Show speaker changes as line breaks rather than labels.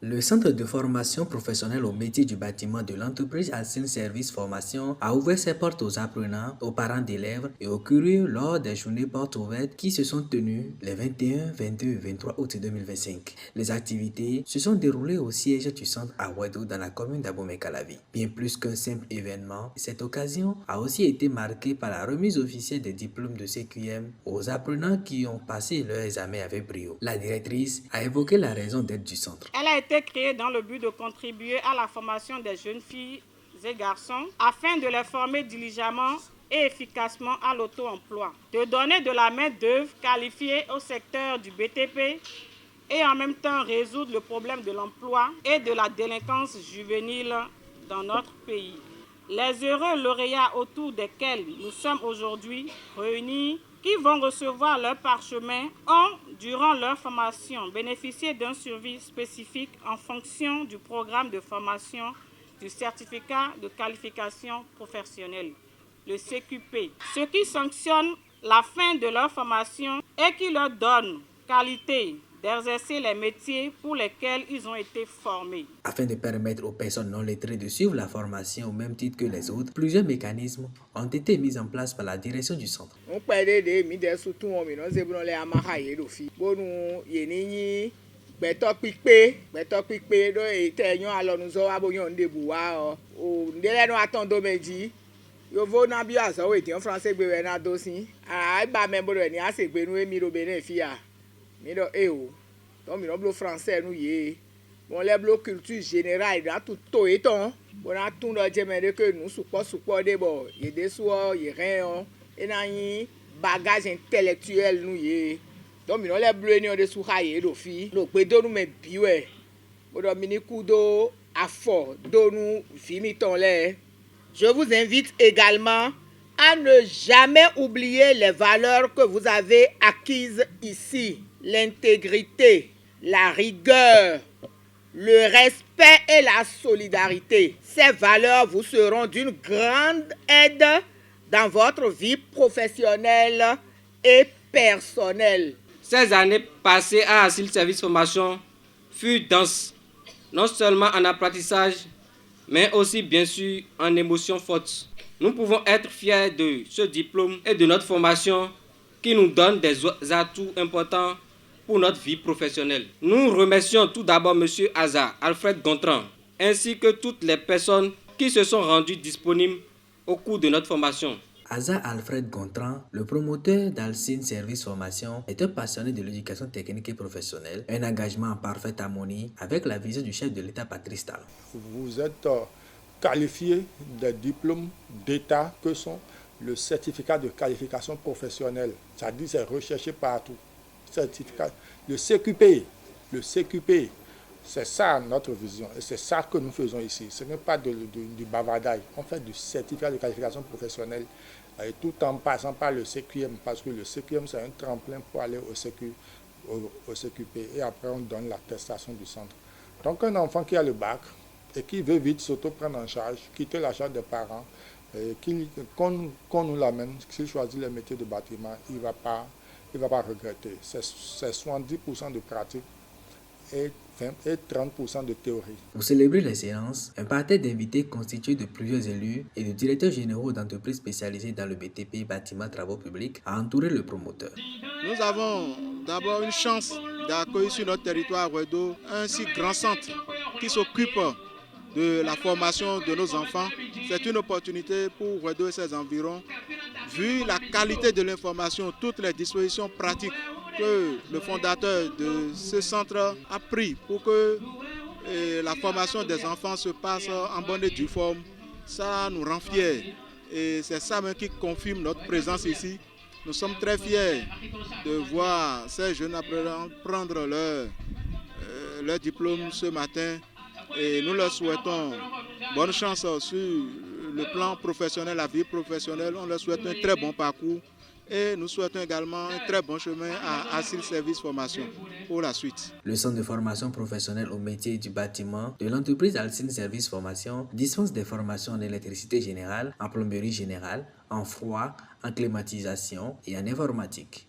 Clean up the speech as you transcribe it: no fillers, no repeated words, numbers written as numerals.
Le Centre de formation professionnelle au métier du bâtiment de l'entreprise Alcine Service Formation a ouvert ses portes aux apprenants, aux parents d'élèves et aux curieux lors des journées portes ouvertes qui se sont tenues les 21, 22 et 23 août 2025. Les activités se sont déroulées au siège du centre à Ouadou dans la commune d'Abomey-Calavi. Bien plus qu'un simple événement, cette occasion a aussi été marquée par la remise officielle des diplômes de CQM aux apprenants qui ont passé leur examen avec brio. La directrice a évoqué la raison d'être du centre.
Elle a été créée dans le but de contribuer à la formation des jeunes filles et garçons afin de les former diligemment et efficacement à l'auto-emploi, de donner de la main-d'œuvre qualifiée au secteur du BTP et en même temps résoudre le problème de l'emploi et de la délinquance juvénile dans notre pays. Les heureux lauréats autour desquels nous sommes aujourd'hui réunis, qui vont recevoir leur parchemin, ont, durant leur formation, bénéficié d'un suivi spécifique en fonction du programme de formation du certificat de qualification professionnelle, le CQP, ce qui sanctionne la fin de leur formation et qui leur donne qualité d'exercer les métiers pour lesquels ils ont été formés.
Afin de permettre aux personnes non lettrées de suivre la formation au même titre que les autres, plusieurs mécanismes ont été mis en place par la direction du centre.
Miro eo donc miro blo français nous yé bon les blo culture générale dans tout to eton bon a tout do jemere que nous support de bon y de so y rien et na yin bagage intellectuel nous yé donc miro les blo ni on de sou ha yé do fi lo pe do nous me biwe bon do mini kudo afo do nous fi mi ton les. Je vous invite également à ne jamais oublier les valeurs que vous avez acquises ici. L'intégrité, la rigueur, le respect et la solidarité. Ces valeurs vous seront d'une grande aide dans votre vie professionnelle et personnelle.
Ces années passées à Asile Service Formation furent denses, non seulement en apprentissage, mais aussi bien sûr en émotions fortes. Nous pouvons être fiers de ce diplôme et de notre formation qui nous donne des atouts importants pour notre vie professionnelle. Nous remercions tout d'abord M. Aza Alfred Gontran, ainsi que toutes les personnes qui se sont rendues disponibles au cours de notre formation.
Aza Alfred Gontran, le promoteur d'Alcine Service Formation, est un passionné de l'éducation technique et professionnelle, un engagement en parfaite harmonie avec la vision du chef de l'État Patrice Talon.
Vous êtes qualifié des diplômes d'État que sont le certificat de qualification professionnelle, c'est-à-dire c'est recherché partout. Certificat, le CQP, c'est ça notre vision et c'est ça que nous faisons ici. Ce n'est pas du bavardage, on fait du certificat de qualification professionnelle et tout en passant par le CQM parce que le CQM c'est un tremplin pour aller au CQP et après on donne l'attestation du centre. Donc un enfant qui a le bac et qui veut vite s'auto-prendre en charge, quitter la charge des parents, qu'on nous l'amène, s'il choisit le métier de bâtiment, il ne va pas regretter. C'est 70% de pratique et 30% de théorie.
Pour célébrer les séances, un parterre d'invités constitué de plusieurs élus et de directeurs généraux d'entreprises spécialisées dans le BTP, bâtiment, travaux publics, a entouré le promoteur.
Nous avons d'abord une chance d'accueillir sur notre territoire Ouedo un si grand centre qui s'occupe de la formation de nos enfants. C'est une opportunité pour Ouedo et ses environs, vu la qualité de l'information, toutes les dispositions pratiques que le fondateur de ce centre a pris pour que la formation des enfants se passe en bonne et due forme. Ça nous rend fiers et c'est ça même qui confirme notre présence ici. Nous sommes très fiers de voir ces jeunes apprenants prendre leur diplôme ce matin. Et nous leur souhaitons bonne chance sur le plan professionnel, la vie professionnelle. On leur souhaite un très bon parcours et nous souhaitons également un très bon chemin à Asile Service Formation pour la suite.
Le centre de formation professionnelle au métier du bâtiment de l'entreprise Alcine Service Formation dispense des formations en électricité générale, en plomberie générale, en froid, en climatisation et en informatique.